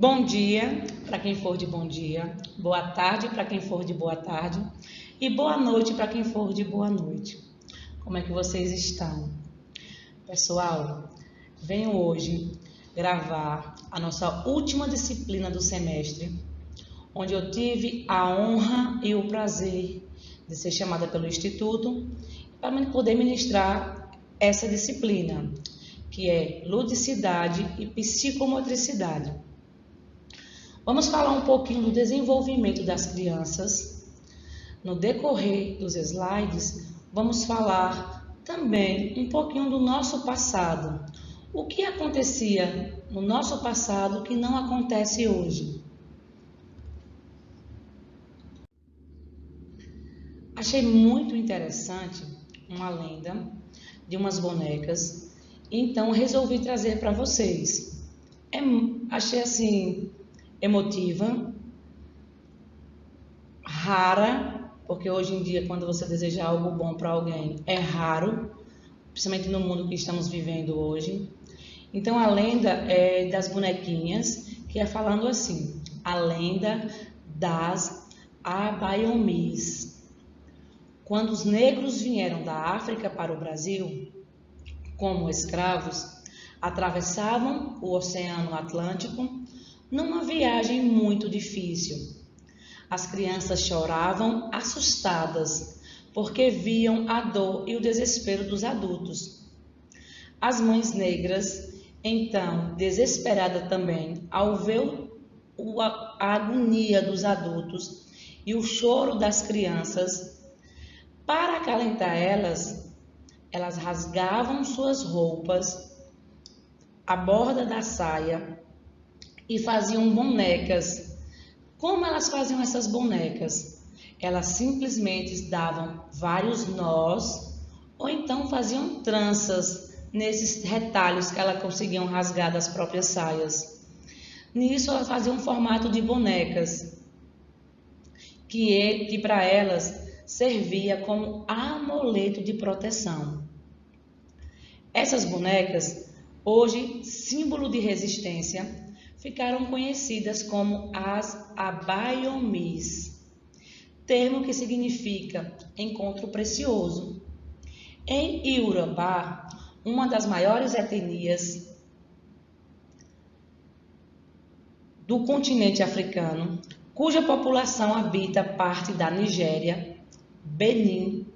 Bom dia para quem for de bom dia, boa tarde para quem for de boa tarde e boa noite para quem for de boa noite. Como é que vocês estão? Pessoal, venho hoje gravar a nossa última disciplina do semestre, onde eu tive a honra e o prazer de ser chamada pelo Instituto para poder ministrar essa disciplina, que é ludicidade e psicomotricidade. Vamos falar um pouquinho do desenvolvimento das crianças. No decorrer dos slides, vamos falar também um pouquinho do nosso passado. O que acontecia no nosso passado que não acontece hoje? Achei muito interessante uma lenda de umas bonecas, então resolvi trazer para vocês. Achei assim emotiva, rara, porque hoje em dia quando você deseja algo bom para alguém é raro, principalmente no mundo que estamos vivendo hoje. Então a lenda é das bonequinhas, que é falando assim: a lenda das Abaiomis. Quando os negros vieram da África para o Brasil como escravos, atravessavam o Oceano Atlântico numa viagem muito difícil. As crianças choravam assustadas, porque viam a dor e o desespero dos adultos. As mães negras, então, desesperadas também, ao ver a agonia dos adultos e o choro das crianças, para acalentar elas rasgavam suas roupas, a borda da saia, e faziam bonecas. Como elas faziam essas bonecas? Elas simplesmente davam vários nós ou então faziam tranças nesses retalhos que elas conseguiam rasgar das próprias saias. Nisso elas faziam um formato de bonecas que para elas servia como amuleto de proteção. Essas bonecas, hoje símbolo de resistência, ficaram conhecidas como as Abaiomis, termo que significa encontro precioso. Em Iorubá, uma das maiores etnias do continente africano, cuja população habita parte da Nigéria, Benin,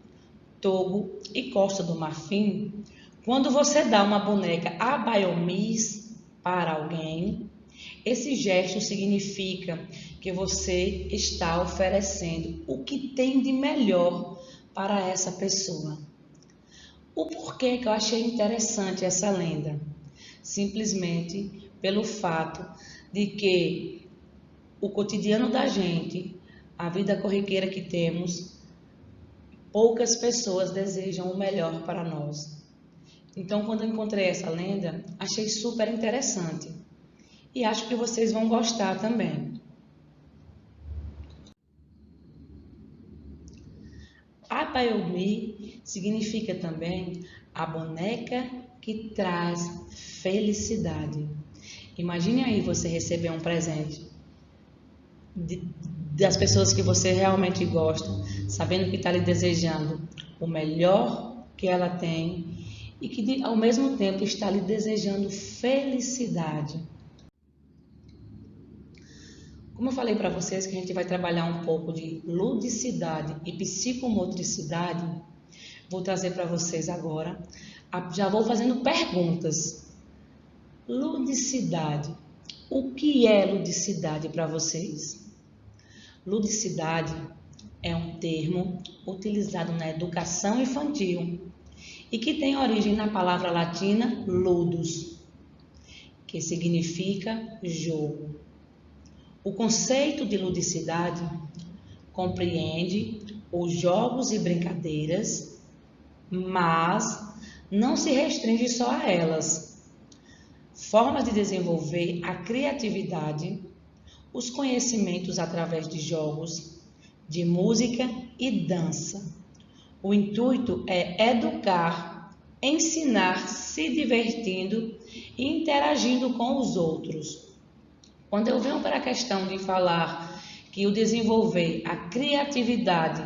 Togo e Costa do Marfim, quando você dá uma boneca Abaiomis para alguém, esse gesto significa que você está oferecendo o que tem de melhor para essa pessoa. O porquê que eu achei interessante essa lenda? Simplesmente pelo fato de que o cotidiano da gente, a vida corriqueira que temos, poucas pessoas desejam o melhor para nós. Então, quando eu encontrei essa lenda, achei super interessante. E acho que vocês vão gostar também. Abaiomi significa também a boneca que traz felicidade. Imagine aí você receber um presente das pessoas que você realmente gosta, sabendo que está lhe desejando o melhor que ela tem e que ao mesmo tempo está lhe desejando felicidade. Como eu falei para vocês que a gente vai trabalhar um pouco de ludicidade e psicomotricidade, vou trazer para vocês agora, já vou fazendo perguntas. Ludicidade. O que é ludicidade para vocês? Ludicidade é um termo utilizado na educação infantil e que tem origem na palavra latina ludus, que significa jogo. O conceito de ludicidade compreende os jogos e brincadeiras, mas não se restringe só a elas. Formas de desenvolver a criatividade, os conhecimentos através de jogos, de música e dança. O intuito é educar, ensinar, se divertindo e interagindo com os outros. Quando eu venho para a questão de falar que o desenvolver a criatividade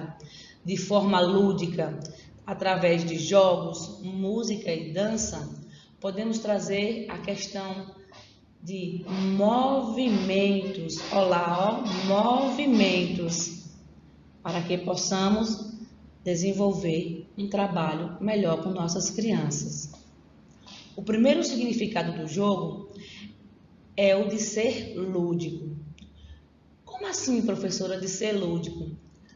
de forma lúdica, através de jogos, música e dança, podemos trazer a questão de movimentos, olá, ó, movimentos, para que possamos desenvolver um trabalho melhor com nossas crianças. O primeiro significado do jogo é o de ser lúdico. Como assim, professora, de ser lúdico?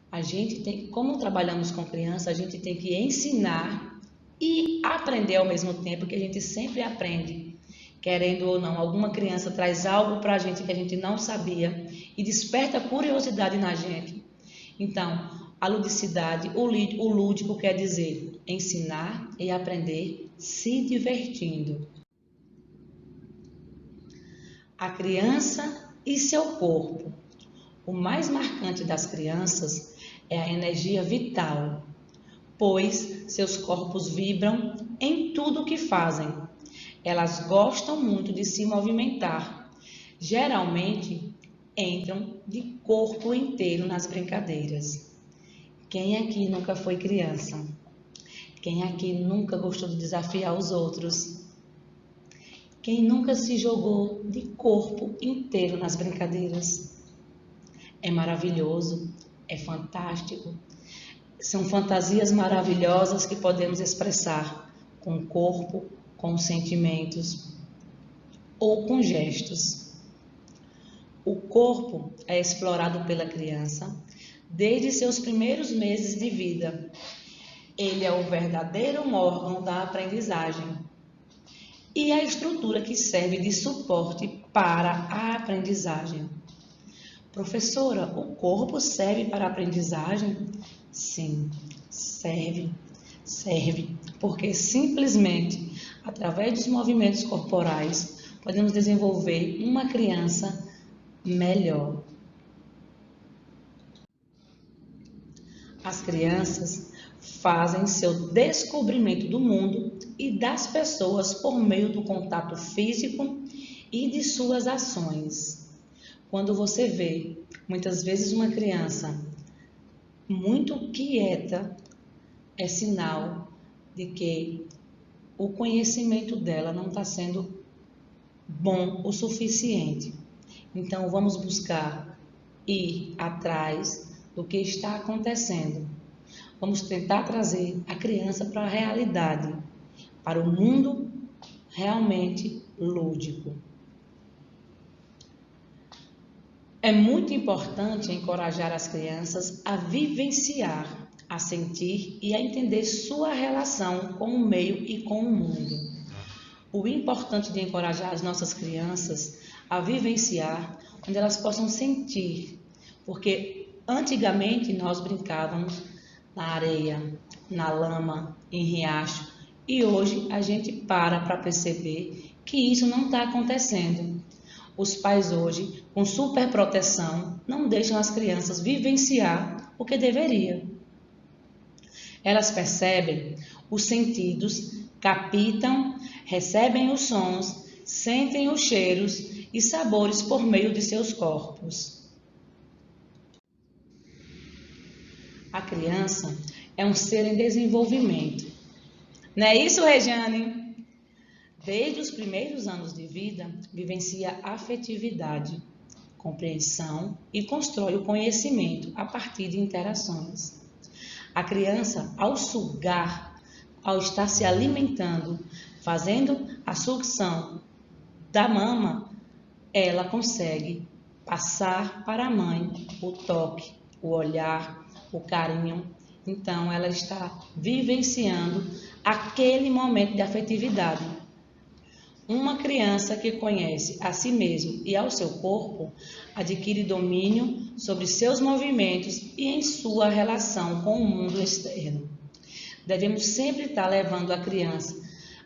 A gente tem, como trabalhamos com criança, a gente tem que ensinar e aprender ao mesmo tempo, que a gente sempre aprende. Querendo ou não, alguma criança traz algo para a gente que a gente não sabia e desperta curiosidade na gente. Então, a ludicidade, o lúdico quer dizer ensinar e aprender se divertindo. A criança e seu corpo. O mais marcante das crianças é a energia vital, pois seus corpos vibram em tudo o que fazem. Elas gostam muito de se movimentar. Geralmente, entram de corpo inteiro nas brincadeiras. Quem aqui nunca foi criança? Quem aqui nunca gostou de desafiar os outros? Quem nunca se jogou de corpo inteiro nas brincadeiras? É maravilhoso, é fantástico. São fantasias maravilhosas que podemos expressar com o corpo, com sentimentos ou com gestos. O corpo é explorado pela criança desde seus primeiros meses de vida. Ele é o verdadeiro órgão da aprendizagem e a estrutura que serve de suporte para a aprendizagem. Professora, o corpo serve para a aprendizagem? Sim, serve, porque simplesmente através dos movimentos corporais podemos desenvolver uma criança melhor. As crianças fazem seu descobrimento do mundo e das pessoas por meio do contato físico e de suas ações. Quando você vê, muitas vezes, uma criança muito quieta, é sinal de que o conhecimento dela não está sendo bom o suficiente. Então, vamos buscar ir atrás do que está acontecendo. Vamos tentar trazer a criança para a realidade, para o mundo realmente lúdico. É muito importante encorajar as crianças a vivenciar, a sentir e a entender sua relação com o meio e com o mundo. O importante de encorajar as nossas crianças a vivenciar, onde elas possam sentir, porque antigamente nós brincávamos na areia, na lama, em riacho, e hoje a gente para perceber que isso não está acontecendo. Os pais hoje, com superproteção, não deixam as crianças vivenciar o que deveria. Elas percebem os sentidos, captam, recebem os sons, sentem os cheiros e sabores por meio de seus corpos. A criança é um ser em desenvolvimento. Não é isso, Regiane? Desde os primeiros anos de vida, vivencia afetividade, compreensão e constrói o conhecimento a partir de interações. A criança, ao sugar, ao estar se alimentando, fazendo a sucção da mama, ela consegue passar para a mãe o toque, o olhar, o carinho. Então, ela está vivenciando aquele momento de afetividade. Uma criança que conhece a si mesmo e ao seu corpo adquire domínio sobre seus movimentos e em sua relação com o mundo externo. Devemos sempre estar levando a criança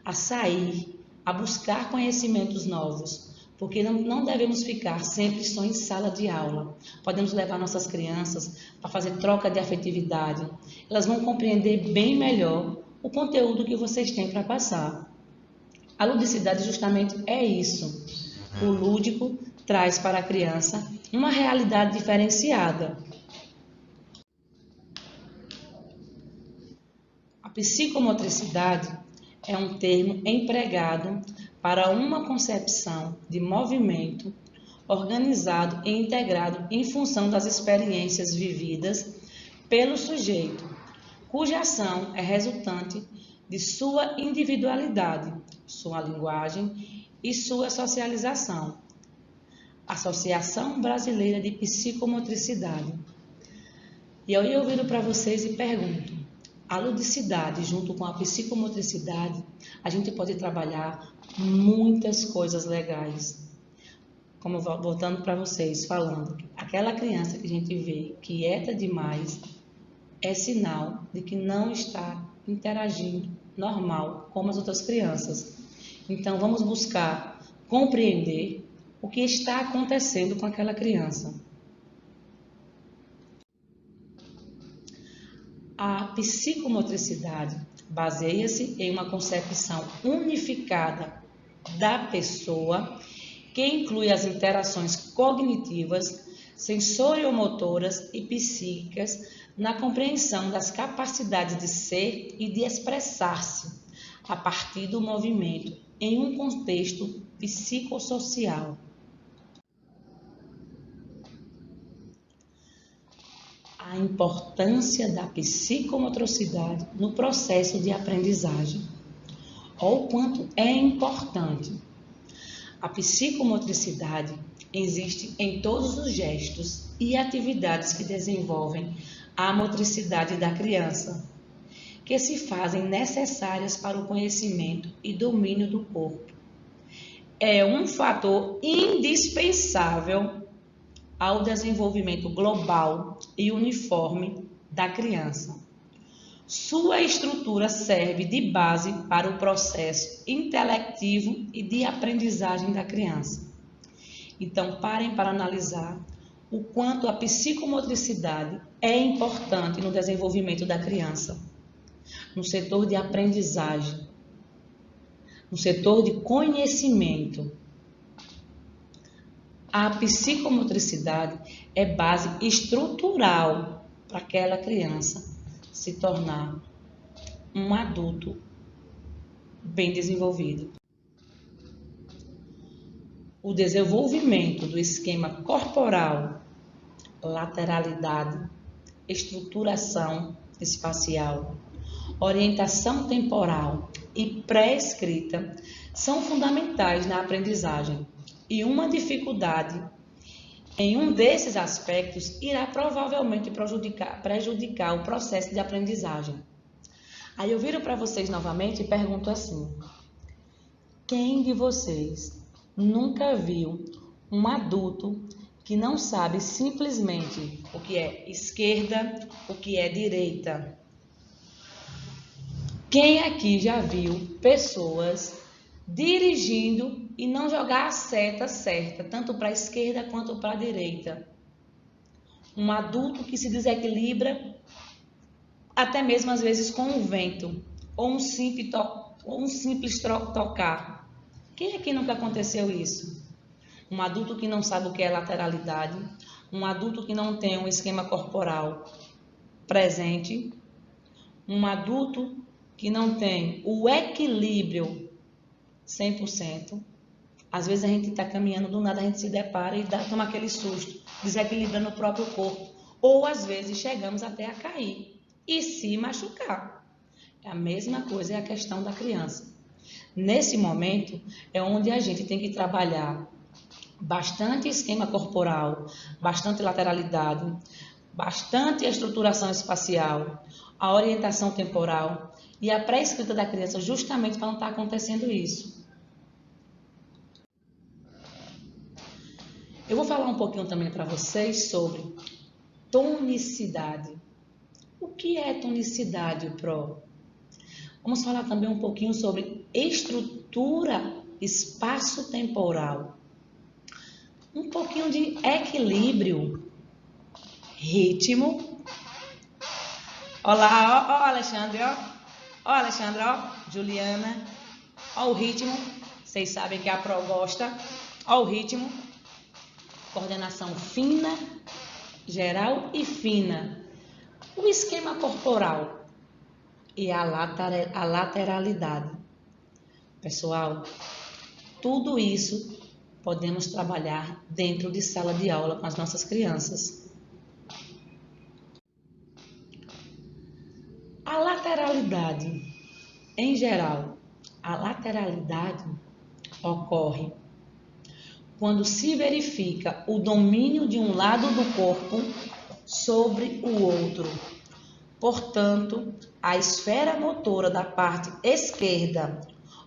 a sair, a buscar conhecimentos novos, porque não devemos ficar sempre só em sala de aula. Podemos levar nossas crianças para fazer troca de afetividade. Elas vão compreender bem melhor o conteúdo que vocês têm para passar. A ludicidade justamente é isso. O lúdico traz para a criança uma realidade diferenciada. A psicomotricidade é um termo empregado para uma concepção de movimento organizado e integrado em função das experiências vividas pelo sujeito, cuja ação é resultante de sua individualidade, sua linguagem e sua socialização. Associação Brasileira de Psicomotricidade. E aí eu viro para vocês e pergunto, a ludicidade junto com a psicomotricidade, a gente pode trabalhar muitas coisas legais. Como voltando para vocês, falando, aquela criança que a gente vê quieta demais é sinal de que não está interagindo normal como as outras crianças. Então vamos buscar compreender o que está acontecendo com aquela criança. A psicomotricidade baseia-se em uma concepção unificada da pessoa que inclui as interações cognitivas, sensoriomotoras e psíquicas na compreensão das capacidades de ser e de expressar-se a partir do movimento em um contexto psicossocial. A importância da psicomotricidade no processo de aprendizagem. Olha o quanto é importante. A psicomotricidade existe em todos os gestos e atividades que desenvolvem a motricidade da criança, que se fazem necessárias para o conhecimento e domínio do corpo. É um fator indispensável ao desenvolvimento global e uniforme da criança. Sua estrutura serve de base para o processo intelectivo e de aprendizagem da criança. Então, parem para analisar o quanto a psicomotricidade é importante no desenvolvimento da criança, no setor de aprendizagem, no setor de conhecimento. A psicomotricidade é base estrutural para aquela criança se tornar um adulto bem desenvolvido. O desenvolvimento do esquema corporal, lateralidade, estruturação espacial, orientação temporal e pré-escrita são fundamentais na aprendizagem. E uma dificuldade em um desses aspectos irá provavelmente prejudicar o processo de aprendizagem. Aí eu viro para vocês novamente e pergunto assim: quem de vocês nunca viu um adulto que não sabe simplesmente o que é esquerda, o que é direita? Quem aqui já viu pessoas dirigindo e não jogar a seta certa, tanto para a esquerda quanto para a direita? Um adulto que se desequilibra, até mesmo às vezes com o vento, ou um simples tocar. Quem aqui nunca aconteceu isso? Um adulto que não sabe o que é lateralidade, um adulto que não tem um esquema corporal presente, um adulto que não tem o equilíbrio 100%. Às vezes a gente está caminhando, do nada a gente se depara e toma aquele susto, desequilibrando o próprio corpo. Ou às vezes chegamos até a cair e se machucar. A mesma coisa é a questão da criança. Nesse momento é onde a gente tem que trabalhar bastante esquema corporal, bastante lateralidade, bastante estruturação espacial, a orientação temporal e a pré-escrita da criança, justamente para não estar acontecendo isso. Eu vou falar um pouquinho também para vocês sobre tonicidade. O que é tonicidade, Pro? Vamos falar também um pouquinho sobre estrutura espaço-temporal. Um pouquinho de equilíbrio, ritmo. Olá, ó Alexandre, ó Alexandre, ó Juliana, ó o ritmo. Vocês sabem que a Pro gosta. Ó o ritmo. coordenação fina, geral e fina, o esquema corporal e a lateralidade. Pessoal, tudo isso podemos trabalhar dentro de sala de aula com as nossas crianças. A lateralidade, em geral, a lateralidade ocorre quando se verifica o domínio de um lado do corpo sobre o outro. Portanto, a esfera motora da parte esquerda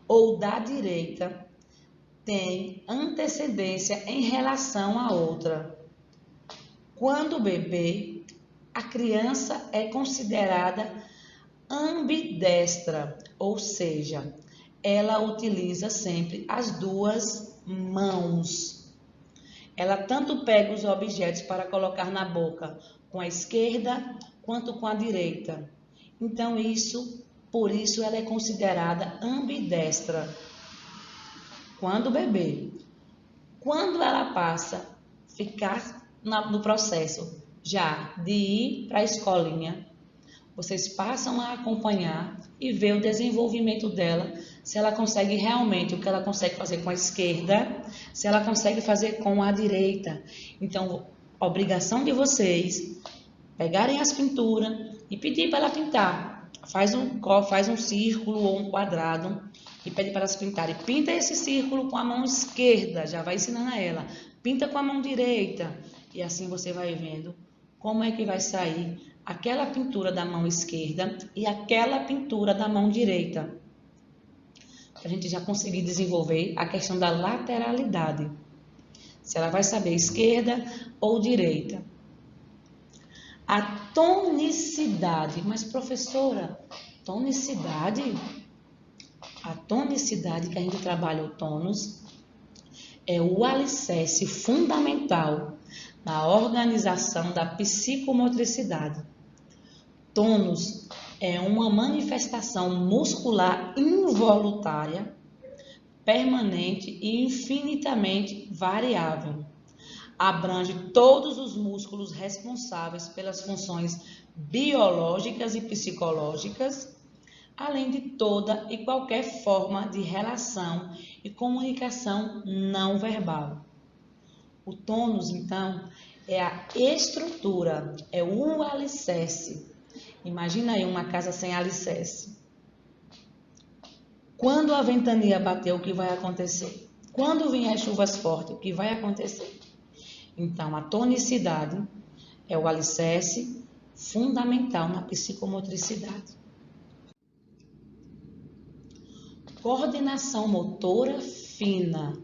ou da direita tem antecedência em relação à outra. Quando bebê, a criança é considerada ambidestra, ou seja, ela utiliza sempre as duas mãos. Ela tanto pega os objetos para colocar na boca com a esquerda quanto com a direita. Então, por isso ela é considerada ambidestra. Quando bebê, quando ela passa a ficar no processo já de ir para a escolinha, vocês passam a acompanhar e ver o desenvolvimento dela, se ela consegue realmente o que ela consegue fazer com a esquerda, se ela consegue fazer com a direita. Então, a obrigação de vocês pegarem as pinturas e pedir para ela pintar. Faz um círculo ou um quadrado e pede para elas pintarem. Pinta esse círculo com a mão esquerda, já vai ensinando a ela. Pinta com a mão direita. E assim você vai vendo como é que vai sair aquela pintura da mão esquerda e aquela pintura da mão direita. Para a gente já conseguir desenvolver a questão da lateralidade. Se ela vai saber esquerda ou direita. A tonicidade. Mas, professora, tonicidade? A tonicidade que a gente trabalha o tônus é o alicerce fundamental na organização da psicomotricidade. Tônus é uma manifestação muscular involuntária, permanente e infinitamente variável. Abrange todos os músculos responsáveis pelas funções biológicas e psicológicas, além de toda e qualquer forma de relação e comunicação não verbal. O tônus, então, é a estrutura, é o alicerce. Imagina aí uma casa sem alicerce. Quando a ventania bater, o que vai acontecer? Quando vier as chuvas fortes, o que vai acontecer? Então, a tonicidade é o alicerce fundamental na psicomotricidade. Coordenação motora fina.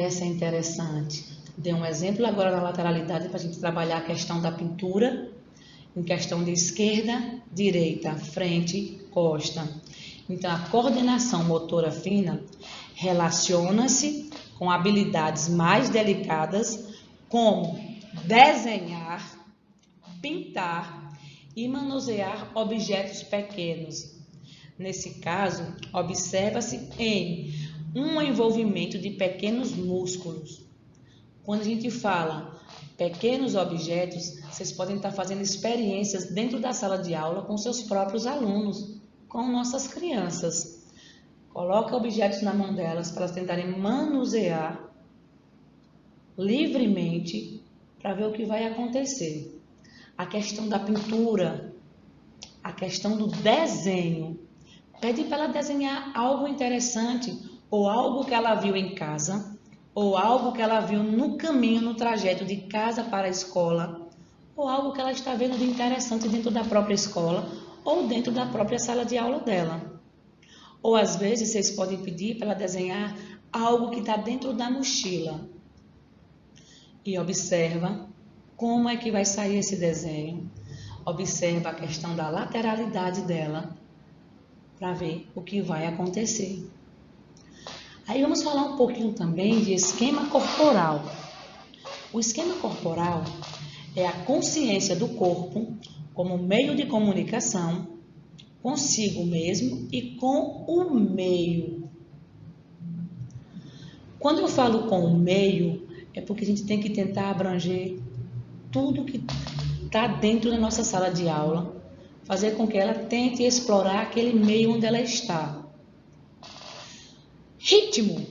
Essa é interessante. Dei um exemplo agora da lateralidade para a gente trabalhar a questão da pintura, em questão de esquerda, direita, frente, costa. Então, a coordenação motora fina relaciona-se com habilidades mais delicadas, como desenhar, pintar e manusear objetos pequenos. Nesse caso, observa-se em um envolvimento de pequenos músculos. Quando a gente fala pequenos objetos, vocês podem estar fazendo experiências dentro da sala de aula com seus próprios alunos, com nossas crianças. Coloca objetos na mão delas para elas tentarem manusear livremente para ver o que vai acontecer. A questão da pintura, a questão do desenho. Pede para ela desenhar algo interessante ou algo que ela viu em casa ou algo que ela viu no caminho, no trajeto de casa para a escola ou algo que ela está vendo de interessante dentro da própria escola ou dentro da própria sala de aula dela. Ou às vezes vocês podem pedir para ela desenhar algo que está dentro da mochila. E observa como é que vai sair esse desenho. Observa a questão da lateralidade dela para ver o que vai acontecer. Aí vamos falar um pouquinho também de esquema corporal. O esquema corporal é a consciência do corpo como meio de comunicação consigo mesmo e com o meio. Quando eu falo com o meio, é porque a gente tem que tentar abranger tudo que está dentro da nossa sala de aula, fazer com que ela tente explorar aquele meio onde ela está. Ritmo.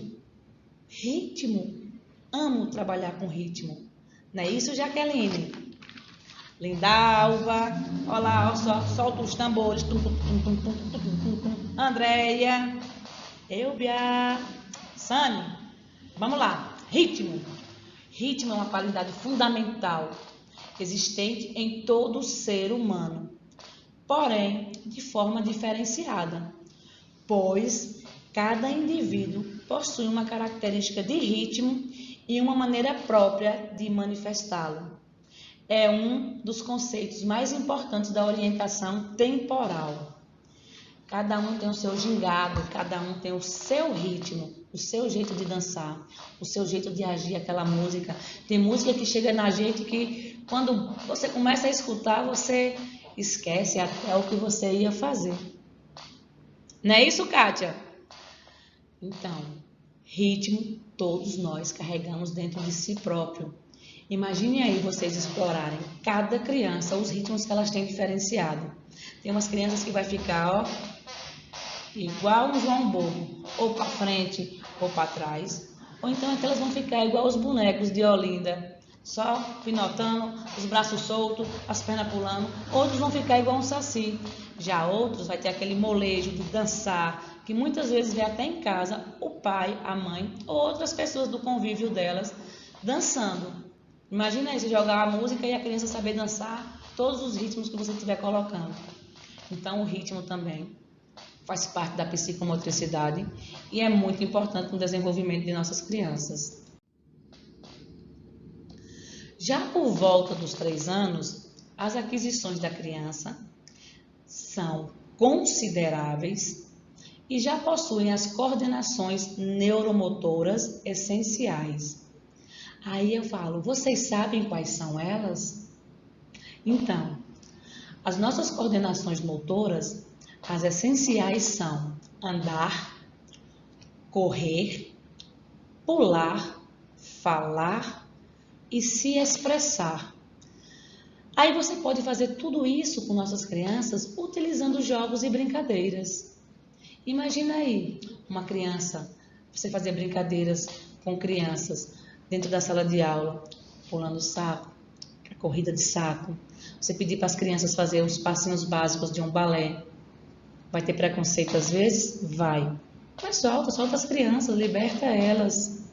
Ritmo. Amo trabalhar com ritmo. Não é isso, Jaqueline? Lindalva. Olha lá, solta os tambores. Tum, tum, tum, tum, tum, tum, tum, tum. Andréia. Elbia. Sani. Vamos lá. Ritmo. Ritmo é uma qualidade fundamental existente em todo ser humano, porém de forma diferenciada, pois cada indivíduo possui uma característica de ritmo e uma maneira própria de manifestá-lo. É um dos conceitos mais importantes da orientação temporal. Cada um tem o seu gingado, cada um tem o seu ritmo, o seu jeito de dançar, o seu jeito de agir aquela música. Tem música que chega na gente que quando você começa a escutar, você esquece até o que você ia fazer. Não é isso, Kátia? Então, ritmo todos nós carregamos dentro de si próprio. Imagine aí vocês explorarem cada criança, os ritmos que elas têm diferenciado. Tem umas crianças que vai ficar, igual um João Bobo, ou para frente ou para trás, ou então elas vão ficar igual os bonecos de Olinda, só pinotando, os braços soltos, as pernas pulando. Outros vão ficar igual um saci. Já outros vai ter aquele molejo de dançar, que muitas vezes vê até em casa o pai, a mãe ou outras pessoas do convívio delas dançando. Imagina aí você jogar a música e a criança saber dançar todos os ritmos que você estiver colocando. Então o ritmo também faz parte da psicomotricidade e é muito importante no desenvolvimento de nossas crianças. Já por volta dos 3 anos, as aquisições da criança são consideráveis e já possuem as coordenações neuromotoras essenciais. Aí eu falo, vocês sabem quais são elas? Então, as nossas coordenações motoras, as essenciais são andar, correr, pular, falar e se expressar. Aí você pode fazer tudo isso com nossas crianças utilizando jogos e brincadeiras. Imagina aí uma criança, você fazer brincadeiras com crianças dentro da sala de aula, pulando saco, corrida de saco. Você pedir para as crianças fazer os passinhos básicos de um balé. Vai ter preconceito às vezes? Vai. Mas solta as crianças, liberta elas.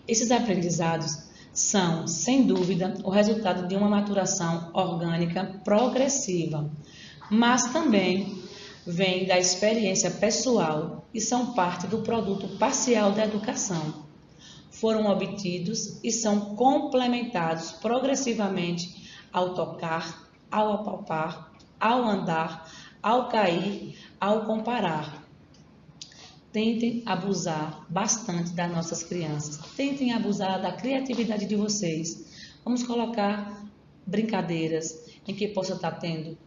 Esses aprendizados são, sem dúvida, o resultado de uma maturação orgânica progressiva, mas também vêm da experiência pessoal e são parte do produto parcial da educação. Foram obtidos e são complementados progressivamente ao tocar, ao apalpar, ao andar, ao cair, ao comparar. Tentem abusar bastante das nossas crianças. Tentem abusar da criatividade de vocês. Vamos colocar brincadeiras em que possa estar tendo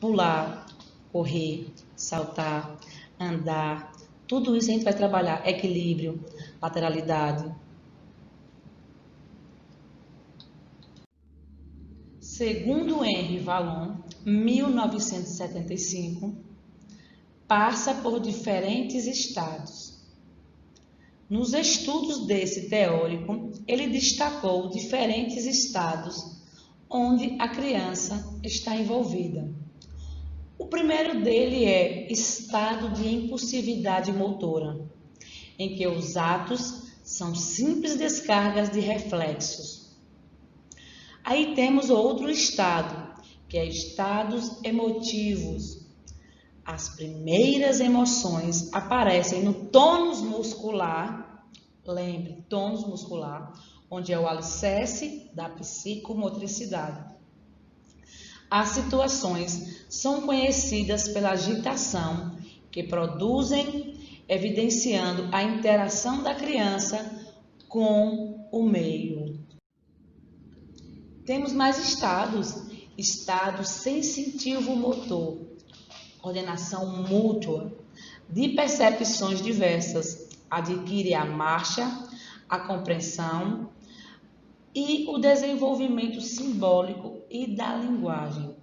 pular, correr, saltar, andar. Tudo isso a gente vai trabalhar equilíbrio, lateralidade. Segundo Henri Vallon, 1975, passa por diferentes estados. Nos estudos desse teórico, ele destacou diferentes estados onde a criança está envolvida. O primeiro dele é estado de impulsividade motora, em que os atos são simples descargas de reflexos. Aí temos outro estado, que é estados emotivos. As primeiras emoções aparecem no tônus muscular, lembre, tônus muscular, onde é o alicerce da psicomotricidade. As situações são conhecidas pela agitação que produzem, evidenciando a interação da criança com o meio. Temos mais estados, estado sensitivo-motor, coordenação mútua, de percepções diversas, adquire a marcha, a compreensão e o desenvolvimento simbólico e da linguagem.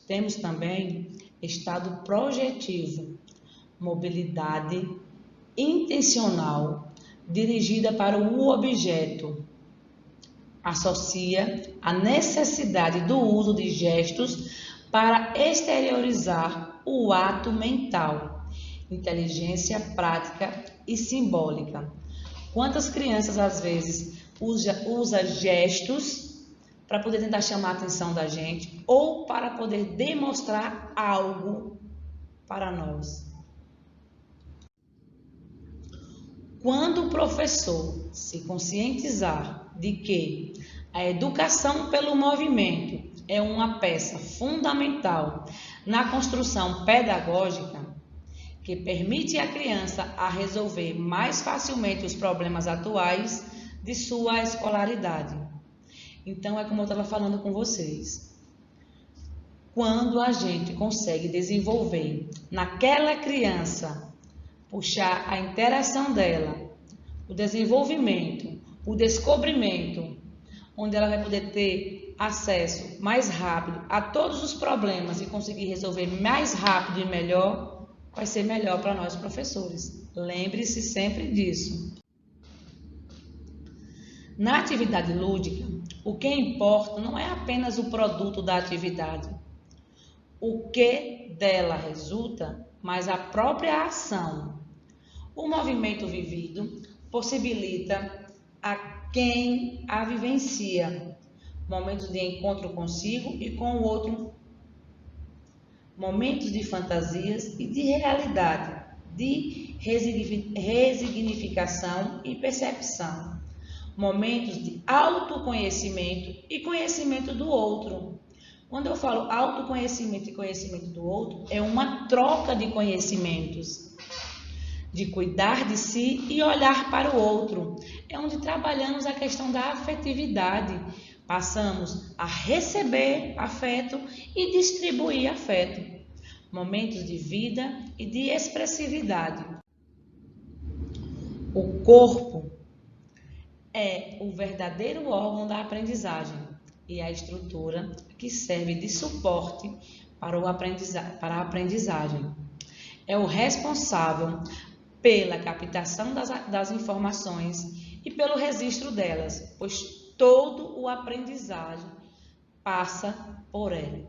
Temos também estado projetivo, mobilidade intencional dirigida para o objeto. Associa a necessidade do uso de gestos para exteriorizar o ato mental, inteligência prática e simbólica. Quantas crianças às vezes usa gestos para poder tentar chamar a atenção da gente ou para poder demonstrar algo para nós? Quando o professor se conscientizar de que a educação pelo movimento é uma peça fundamental na construção pedagógica, que permite à criança a resolver mais facilmente os problemas atuais de sua escolaridade. Então, é como eu estava falando com vocês. Quando a gente consegue desenvolver naquela criança, puxar a interação dela, o desenvolvimento, o descobrimento, onde ela vai poder ter acesso mais rápido a todos os problemas e conseguir resolver mais rápido e melhor, vai ser melhor para nós professores. Lembre-se sempre disso. Na atividade lúdica, o que importa não é apenas o produto da atividade, o que dela resulta, mas a própria ação. O movimento vivido possibilita a quem a vivencia momentos de encontro consigo e com o outro, momentos de fantasias e de realidade, de resignificação e percepção, momentos de autoconhecimento e conhecimento do outro. Quando eu falo autoconhecimento e conhecimento do outro, é uma troca de conhecimentos, de cuidar de si e olhar para o outro. É onde trabalhamos a questão da afetividade. Passamos a receber afeto e distribuir afeto. Momentos de vida e de expressividade. O corpo é o verdadeiro órgão da aprendizagem e a estrutura que serve de suporte para a aprendizagem. É o responsável pela captação das informações e pelo registro delas, pois todo o aprendizagem passa por ela.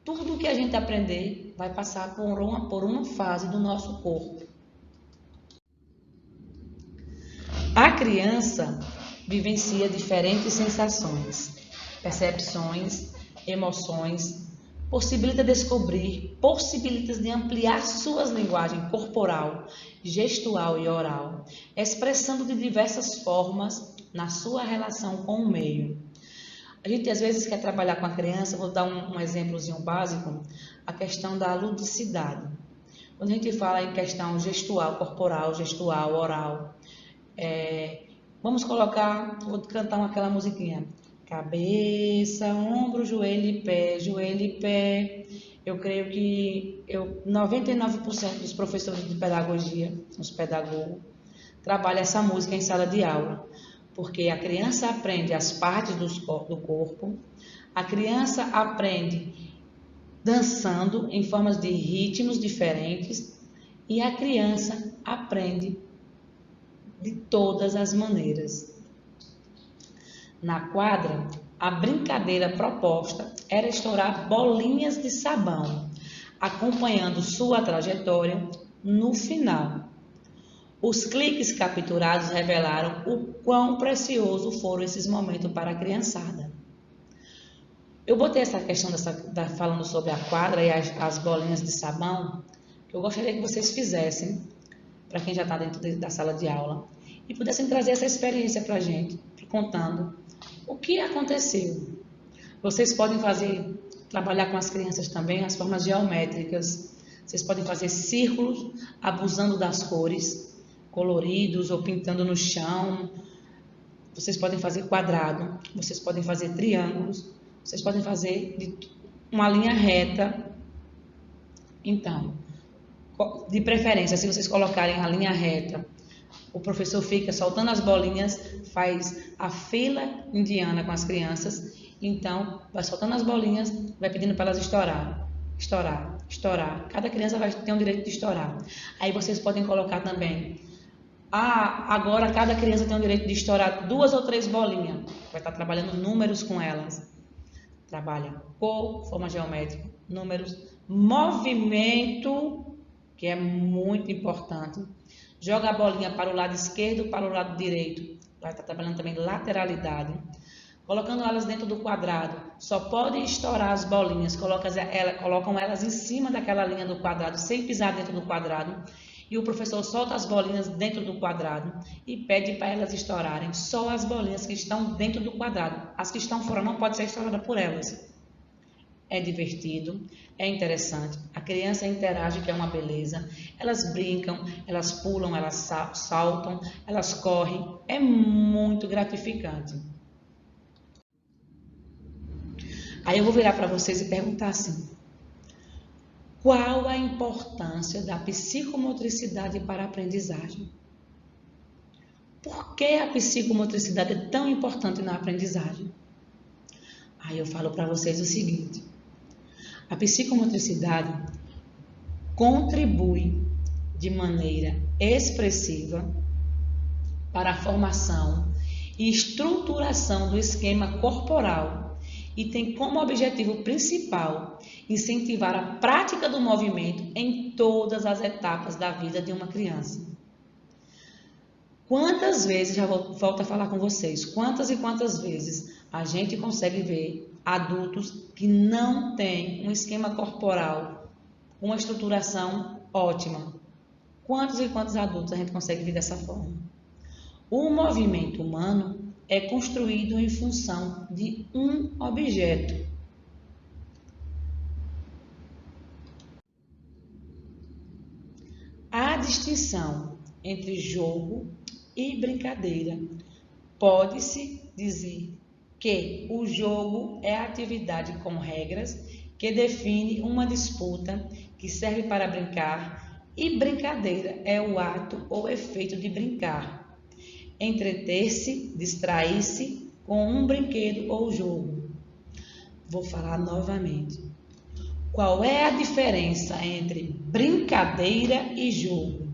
Tudo que a gente aprender vai passar por uma fase do nosso corpo. A criança vivencia diferentes sensações, percepções, emoções, possibilita descobrir, possibilita de ampliar suas linguagens corporal, gestual e oral, expressando de diversas formas na sua relação com o meio. A gente às vezes quer trabalhar com a criança, vou dar um exemplozinho básico, a questão da ludicidade. Quando a gente fala em questão gestual, corporal, gestual, oral, vamos colocar, vou cantar aquela musiquinha. Cabeça, ombro, joelho e pé. Eu creio que 99% dos professores de pedagogia, os pedagogos, trabalham essa música em sala de aula, porque a criança aprende as partes do corpo, a criança aprende dançando em formas de ritmos diferentes e a criança aprende de todas as maneiras. Na quadra, a brincadeira proposta era estourar bolinhas de sabão, acompanhando sua trajetória no final. Os cliques capturados revelaram o quão precioso foram esses momentos para a criançada. Eu botei essa questão falando sobre a quadra e as bolinhas de sabão, que eu gostaria que vocês fizessem, para quem já está dentro da sala de aula, e pudessem trazer essa experiência para a gente, contando o que aconteceu. Vocês podem trabalhar com as crianças também as formas geométricas. Vocês podem fazer círculos abusando das cores, coloridos ou pintando no chão. Vocês podem fazer quadrado, vocês podem fazer triângulos, vocês podem fazer uma linha reta. Então, De preferência, se vocês colocarem a linha reta, o professor fica soltando as bolinhas, faz a fila indiana com as crianças, então vai soltando as bolinhas, vai pedindo para elas estourar, estourar, estourar. Cada criança vai ter o direito de estourar. Aí vocês podem colocar também, agora cada criança tem o direito de estourar 2 ou 3 bolinhas. Vai estar trabalhando números com elas. Trabalha cor, forma geométrica, números, movimento, que é muito importante. Joga a bolinha para o lado esquerdo, para o lado direito. Vai estar trabalhando também lateralidade. Colocando elas dentro do quadrado. Só pode estourar as bolinhas. Colocam elas em cima daquela linha do quadrado, sem pisar dentro do quadrado. E o professor solta as bolinhas dentro do quadrado e pede para elas estourarem só as bolinhas que estão dentro do quadrado. As que estão fora não podem ser estouradas por elas. É divertido, é interessante, a criança interage, que é uma beleza, elas brincam, elas pulam, elas saltam, elas correm, é muito gratificante. Aí eu vou virar para vocês e perguntar assim, qual a importância da psicomotricidade para a aprendizagem? Por que a psicomotricidade é tão importante na aprendizagem? Aí eu falo para vocês o seguinte, a psicomotricidade contribui de maneira expressiva para a formação e estruturação do esquema corporal e tem como objetivo principal incentivar a prática do movimento em todas as etapas da vida de uma criança. Quantas vezes, já volto a falar com vocês, quantas e quantas vezes a gente consegue ver adultos que não têm um esquema corporal, uma estruturação ótima. Quantos e quantos adultos a gente consegue ver dessa forma? O movimento humano é construído em função de um objeto. A distinção entre jogo e brincadeira. Pode-se dizer que o jogo é a atividade com regras que define uma disputa que serve para brincar e brincadeira é o ato ou efeito de brincar, entreter-se, distrair-se com um brinquedo ou jogo. Vou falar novamente. Qual é a diferença entre brincadeira e jogo?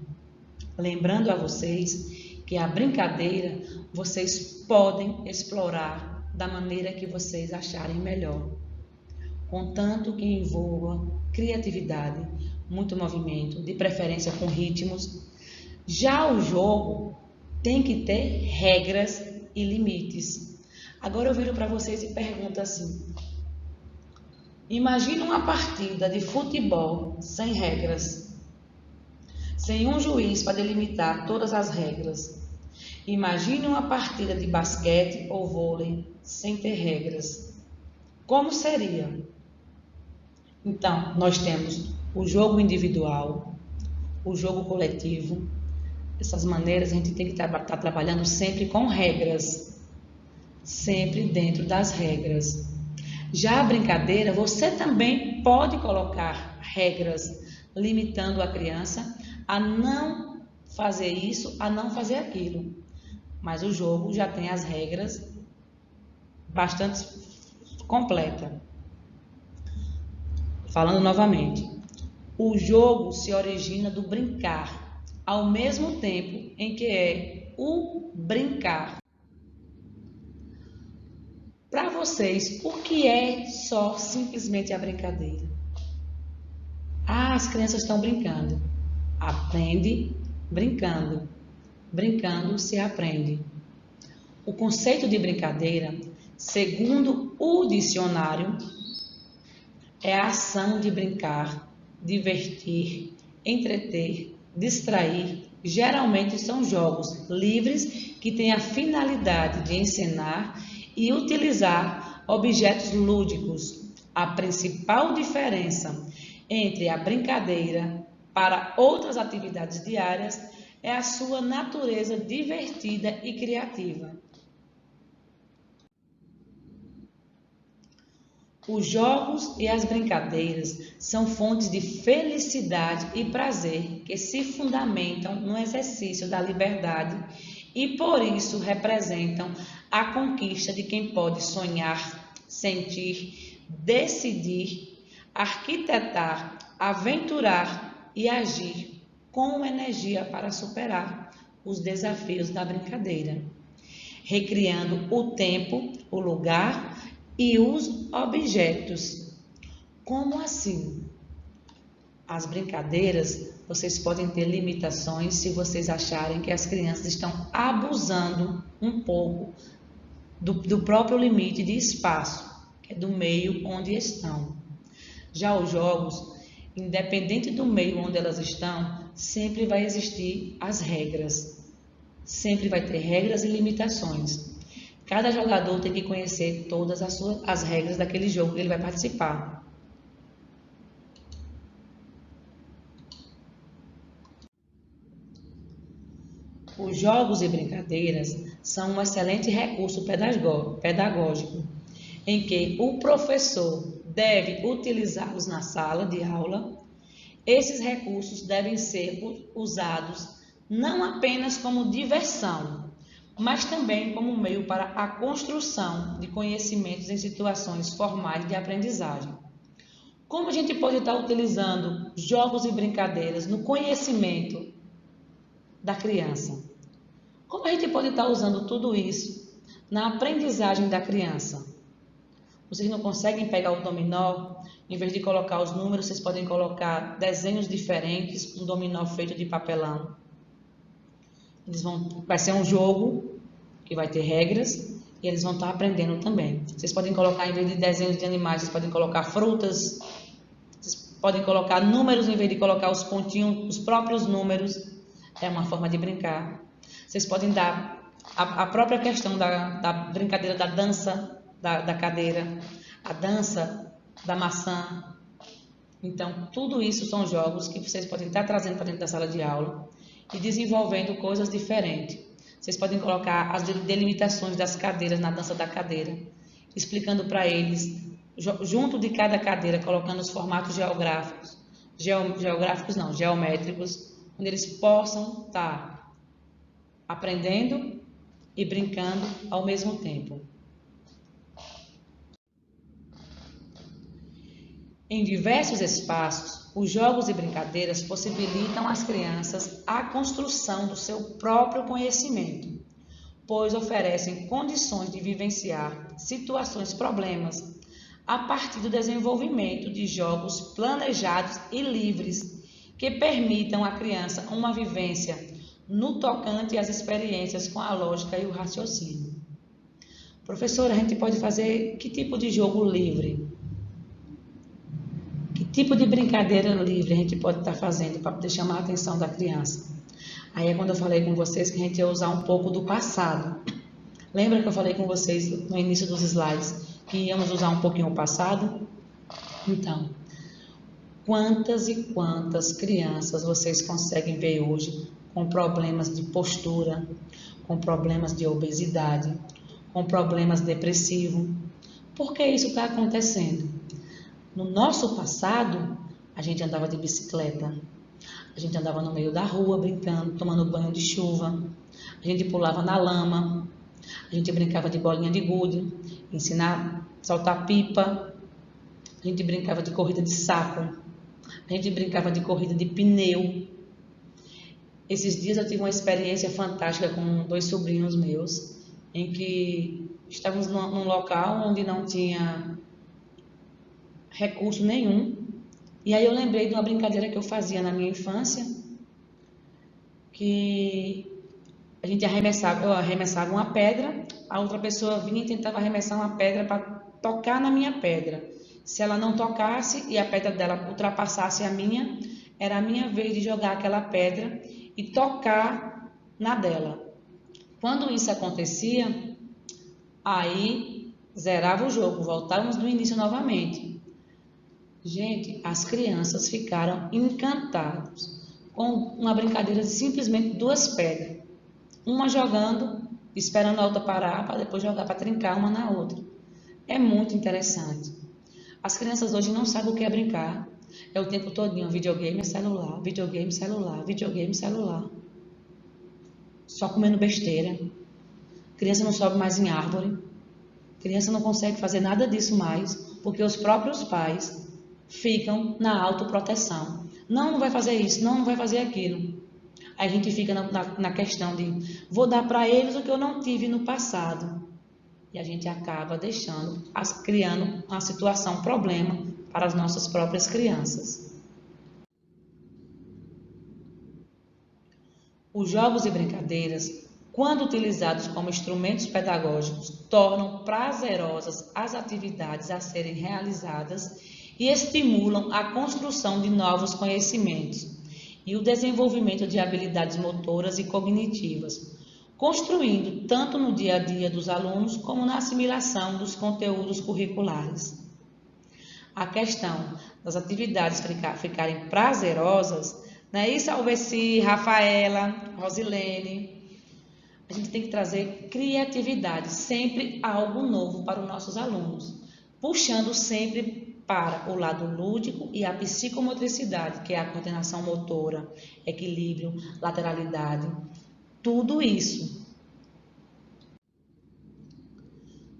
Lembrando a vocês que a brincadeira vocês podem explorar da maneira que vocês acharem melhor, contanto que envolva criatividade, muito movimento, de preferência com ritmos. Já o jogo tem que ter regras e limites. Agora eu viro para vocês e pergunto assim, imagine uma partida de futebol sem regras, sem um juiz para delimitar todas as regras. Imagine uma partida de basquete ou vôlei sem ter regras. Como seria? Então, nós temos o jogo individual, o jogo coletivo. Dessas maneiras, a gente tem que estar trabalhando sempre com regras, sempre dentro das regras. Já a brincadeira, você também pode colocar regras, limitando a criança a não fazer isso, a não fazer aquilo. Mas o jogo já tem as regras bastante completas. Falando novamente, o jogo se origina do brincar, ao mesmo tempo em que é o brincar. Para vocês, o que é só simplesmente a brincadeira? As crianças estão brincando. Aprende brincando. Brincando se aprende. O conceito de brincadeira, segundo o dicionário, é a ação de brincar, divertir, entreter, distrair. Geralmente são jogos livres que têm a finalidade de ensinar e utilizar objetos lúdicos. A principal diferença entre a brincadeira para outras atividades diárias é a sua natureza divertida e criativa. Os jogos e as brincadeiras são fontes de felicidade e prazer que se fundamentam no exercício da liberdade e por isso representam a conquista de quem pode sonhar, sentir, decidir, arquitetar, aventurar e agir com energia para superar os desafios da brincadeira, recriando o tempo, o lugar e os objetos. Como assim? As brincadeiras, vocês podem ter limitações se vocês acharem que as crianças estão abusando um pouco do próprio limite de espaço, que é do meio onde estão. Já os jogos, independente do meio onde elas estão, sempre vai existir as regras. Sempre vai ter regras e limitações. Cada jogador tem que conhecer todas as regras daquele jogo que ele vai participar. Os jogos e brincadeiras são um excelente recurso pedagógico, em que o professor deve utilizá-los na sala de aula. Esses recursos devem ser usados não apenas como diversão, mas também como meio para a construção de conhecimentos em situações formais de aprendizagem. Como a gente pode estar utilizando jogos e brincadeiras no conhecimento da criança? Como a gente pode estar usando tudo isso na aprendizagem da criança? Vocês não conseguem pegar o dominó? Em vez de colocar os números, vocês podem colocar desenhos diferentes, um dominó feito de papelão. Vai ser um jogo que vai ter regras e eles vão estar aprendendo também. Vocês podem colocar, em vez de desenhos de animais, vocês podem colocar frutas, vocês podem colocar números em vez de colocar os pontinhos, os próprios números. É uma forma de brincar. Vocês podem dar a própria questão da brincadeira da dança da cadeira, a dança da maçã. Então, tudo isso são jogos que vocês podem estar trazendo para dentro da sala de aula e desenvolvendo coisas diferentes. Vocês podem colocar as delimitações das cadeiras na dança da cadeira, explicando para eles, junto de cada cadeira, colocando os formatos geométricos, onde eles possam estar aprendendo e brincando ao mesmo tempo. Em diversos espaços, os jogos e brincadeiras possibilitam às crianças a construção do seu próprio conhecimento, pois oferecem condições de vivenciar situações, problemas, a partir do desenvolvimento de jogos planejados e livres, que permitam à criança uma vivência no tocante às experiências com a lógica e o raciocínio. Professora, a gente pode fazer que tipo de jogo livre? Que tipo de brincadeira livre a gente pode estar fazendo para poder chamar a atenção da criança? Aí é quando eu falei com vocês que a gente ia usar um pouco do passado. Lembra que eu falei com vocês no início dos slides que íamos usar um pouquinho o passado? Então, quantas e quantas crianças vocês conseguem ver hoje com problemas de postura, com problemas de obesidade, com problemas depressivos? Por que isso está acontecendo? No nosso passado, a gente andava de bicicleta, a gente andava no meio da rua brincando, tomando banho de chuva, a gente pulava na lama, a gente brincava de bolinha de gude, ensinar a soltar pipa, a gente brincava de corrida de saco, a gente brincava de corrida de pneu. Esses dias eu tive uma experiência fantástica com 2 sobrinhos meus, em que estávamos num local onde não tinha recurso nenhum, e aí eu lembrei de uma brincadeira que eu fazia na minha infância, que eu arremessava uma pedra, a outra pessoa vinha e tentava arremessar uma pedra para tocar na minha pedra. Se ela não tocasse e a pedra dela ultrapassasse a minha, era a minha vez de jogar aquela pedra e tocar na dela. Quando isso acontecia, aí zerava o jogo, voltávamos do início novamente. Gente, as crianças ficaram encantadas com uma brincadeira de simplesmente 2 pedras. Uma jogando, esperando a outra parar, para depois jogar para trincar uma na outra. É muito interessante. As crianças hoje não sabem o que é brincar. É o tempo todinho, videogame é celular, videogame, celular, videogame, celular. Só comendo besteira. Criança não sobe mais em árvore. Criança não consegue fazer nada disso mais, porque os próprios pais ficam na autoproteção. Não, não vai fazer isso, não, não vai fazer aquilo. Aí a gente fica na questão de vou dar para eles o que eu não tive no passado. E a gente acaba criando uma situação, um problema para as nossas próprias crianças. Os jogos e brincadeiras, quando utilizados como instrumentos pedagógicos, tornam prazerosas as atividades a serem realizadas e estimulam a construção de novos conhecimentos e o desenvolvimento de habilidades motoras e cognitivas, construindo tanto no dia a dia dos alunos como na assimilação dos conteúdos curriculares. A questão das atividades ficarem prazerosas, não é isso, Alveci, Rafaela, Rosilene? A gente tem que trazer criatividade, sempre algo novo para os nossos alunos, puxando sempre para o lado lúdico e a psicomotricidade, que é a coordenação motora, equilíbrio, lateralidade, tudo isso.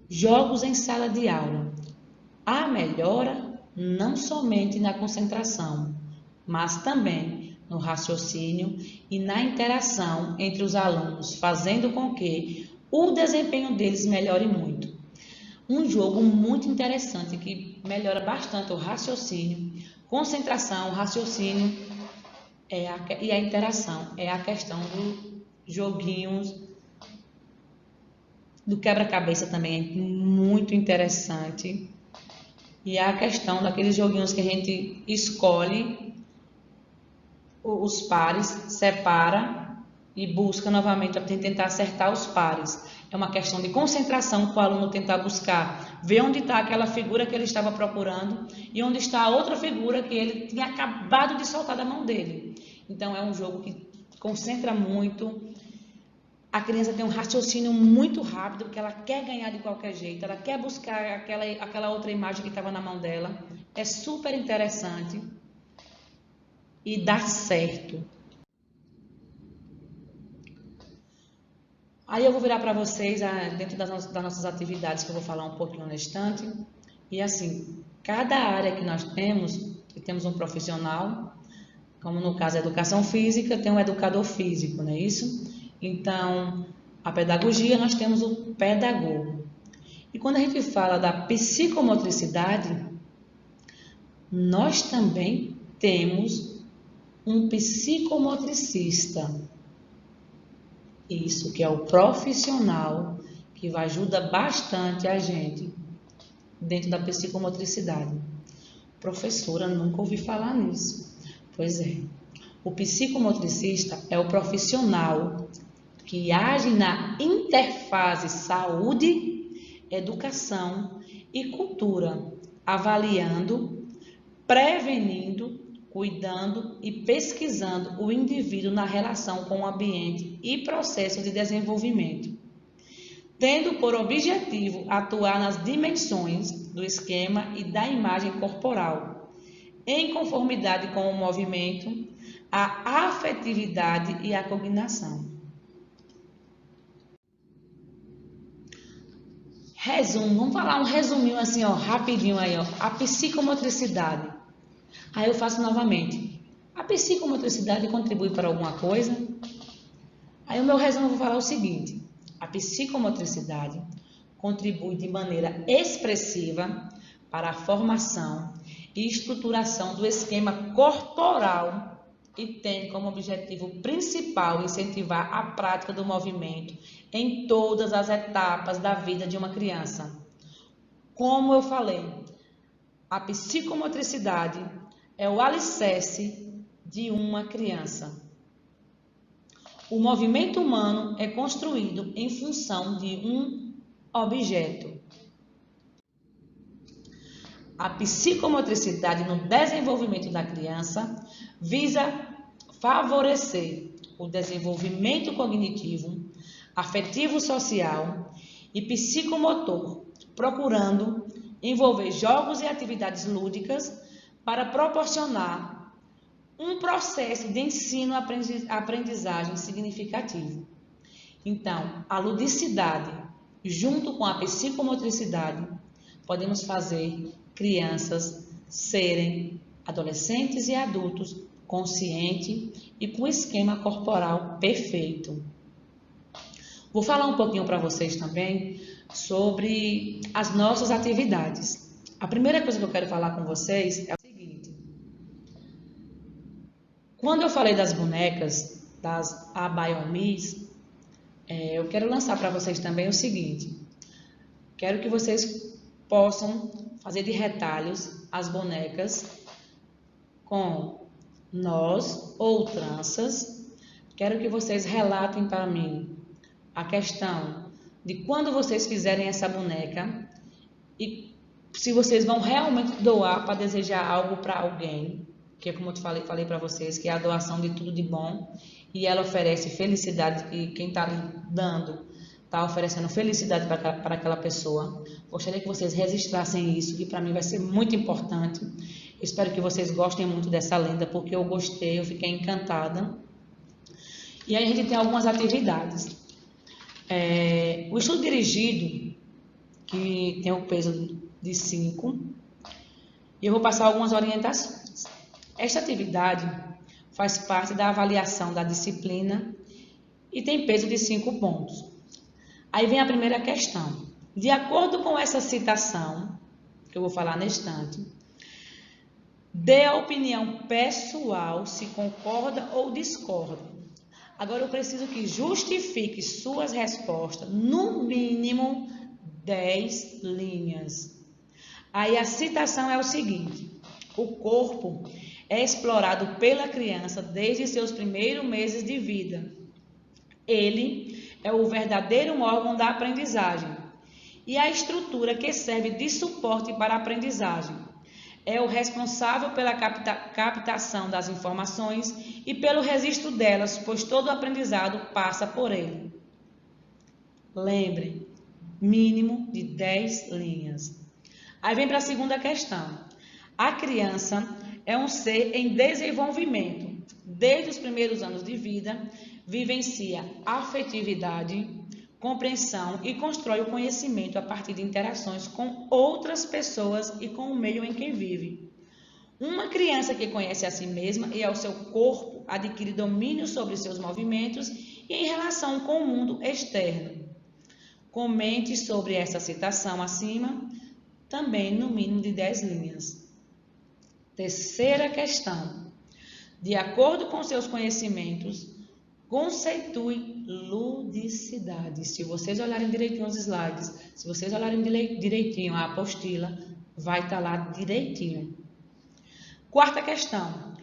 Jogos em sala de aula. Há melhora não somente na concentração, mas também no raciocínio e na interação entre os alunos, fazendo com que o desempenho deles melhore muito. Um jogo muito interessante que melhora bastante o raciocínio, concentração, raciocínio e a interação. É a questão dos joguinhos, do quebra-cabeça também é muito interessante. E a questão daqueles joguinhos que a gente escolhe os pares, separa e busca novamente para tentar acertar os pares. É uma questão de concentração para o aluno tentar buscar, ver onde está aquela figura que ele estava procurando e onde está a outra figura que ele tinha acabado de soltar da mão dele. Então é um jogo que concentra muito. A criança tem um raciocínio muito rápido, porque ela quer ganhar de qualquer jeito, ela quer buscar aquela outra imagem que estava na mão dela. É super interessante e dá certo. Aí eu vou virar para vocês, dentro das nossas atividades, que eu vou falar um pouquinho na estante. E assim, cada área que nós temos um profissional, como no caso a educação física, tem um educador físico, não é isso? Então, a pedagogia, nós temos o pedagogo. E quando a gente fala da psicomotricidade, nós também temos um psicomotricista. Isso, que é o profissional que ajuda bastante a gente dentro da psicomotricidade. Professora, nunca ouvi falar nisso. Pois é. O psicomotricista é o profissional que age na interface saúde, educação e cultura, avaliando, prevenindo, cuidando e pesquisando o indivíduo na relação com o ambiente e processo de desenvolvimento, tendo por objetivo atuar nas dimensões do esquema e da imagem corporal, em conformidade com o movimento, a afetividade e a cognição. Resumo, vamos falar um resuminho assim, ó, rapidinho aí, ó. A psicomotricidade. Aí eu faço novamente. A psicomotricidade contribui para alguma coisa? Aí o meu resumo eu vou falar o seguinte. A psicomotricidade contribui de maneira expressiva para a formação e estruturação do esquema corporal e tem como objetivo principal incentivar a prática do movimento em todas as etapas da vida de uma criança. Como eu falei, a psicomotricidade é o alicerce de uma criança. O movimento humano é construído em função de um objeto. A psicomotricidade no desenvolvimento da criança visa favorecer o desenvolvimento cognitivo, afetivo social e psicomotor, procurando envolver jogos e atividades lúdicas para proporcionar um processo de ensino-aprendizagem significativo. Então, a ludicidade, junto com a psicomotricidade, podemos fazer crianças serem adolescentes e adultos conscientes e com esquema corporal perfeito. Vou falar um pouquinho para vocês também sobre as nossas atividades. A primeira coisa que eu quero falar com vocês é o seguinte. Quando eu falei das bonecas, das Abayomis, eu quero lançar para vocês também o seguinte. Quero que vocês possam fazer de retalhos as bonecas com nós ou tranças. Quero que vocês relatem para mim a questão de quando vocês fizerem essa boneca e se vocês vão realmente doar para desejar algo para alguém, que é como eu falei para vocês, que é a doação de tudo de bom e ela oferece felicidade e quem está dando está oferecendo felicidade para aquela pessoa. Gostaria que vocês registrassem isso, que para mim vai ser muito importante. Espero que vocês gostem muito dessa lenda, porque eu gostei, eu fiquei encantada. E aí a gente tem algumas atividades. O estudo dirigido, que tem o peso de 5, e eu vou passar algumas orientações. Esta atividade faz parte da avaliação da disciplina e tem peso de 5 pontos. Aí vem a primeira questão. De acordo com essa citação, que eu vou falar neste instante, dê a opinião pessoal se concorda ou discorda. Agora eu preciso que justifique suas respostas, no mínimo 10 linhas. Aí a citação é o seguinte: o corpo é explorado pela criança desde seus primeiros meses de vida. Ele é o verdadeiro órgão da aprendizagem e a estrutura que serve de suporte para a aprendizagem. É o responsável pela captação das informações e pelo registro delas, pois todo aprendizado passa por ele. Lembre, mínimo de 10 linhas. Aí vem para a segunda questão. A criança é um ser em desenvolvimento. Desde os primeiros anos de vida, vivencia afetividade, compreensão e constrói o conhecimento a partir de interações com outras pessoas e com o meio em que vive. Uma criança que conhece a si mesma e ao seu corpo adquire domínio sobre seus movimentos e em relação com o mundo externo. Comente sobre essa citação acima, também no mínimo de 10 linhas. Terceira questão. De acordo com seus conhecimentos, conceitue ludicidade. Se vocês olharem direitinho os slides, se vocês olharem direitinho a apostila, vai estar lá direitinho. Quarta questão.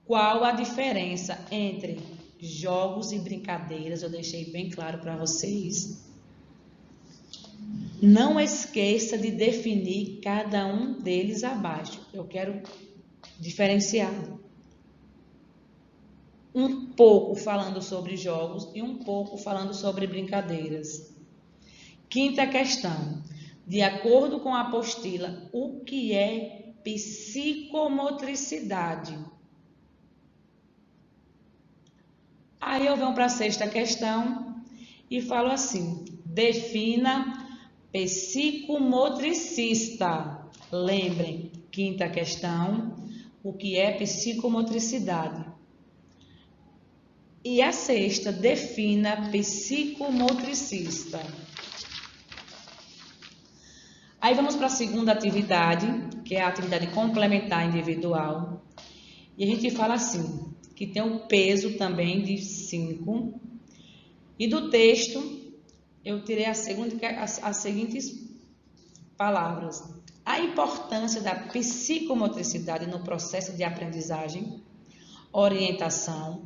Qual a diferença entre jogos e brincadeiras? Eu deixei bem claro para vocês. Não esqueça de definir cada um deles abaixo. Eu quero diferenciar. Um pouco falando sobre jogos e um pouco falando sobre brincadeiras. Quinta questão. De acordo com a apostila, o que é psicomotricidade? Aí eu venho para a sexta questão e falo assim: defina psicomotricista. Lembrem, quinta questão, o que é psicomotricidade? E a sexta, defina psicomotricista. Aí vamos para a segunda atividade, que é a atividade complementar individual. E a gente fala assim, que tem um peso também de 5. E do texto, eu tirei as seguintes palavras. A importância da psicomotricidade no processo de aprendizagem, orientação.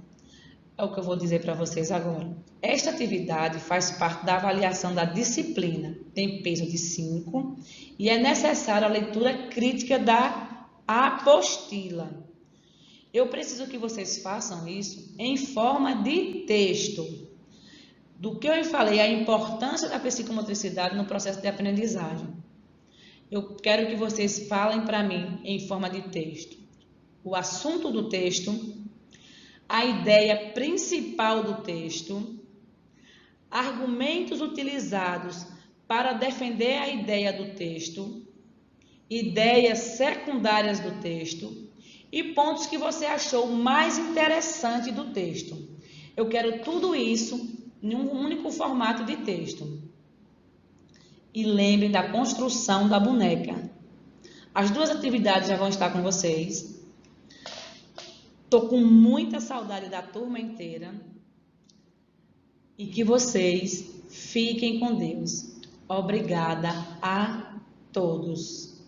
É o que eu vou dizer para vocês agora. Esta atividade faz parte da avaliação da disciplina, tem peso de 5 e é necessária a leitura crítica da apostila. Eu preciso que vocês façam isso em forma de texto. Do que eu falei, a importância da psicomotricidade no processo de aprendizagem. Eu quero que vocês falem para mim em forma de texto o assunto do texto, a ideia principal do texto, argumentos utilizados para defender a ideia do texto, ideias secundárias do texto e pontos que você achou mais interessante do texto. Eu quero tudo isso em um único formato de texto. E lembrem da construção da boneca. As duas atividades já vão estar com vocês. Estou com muita saudade da turma inteira. E que vocês fiquem com Deus. Obrigada a todos.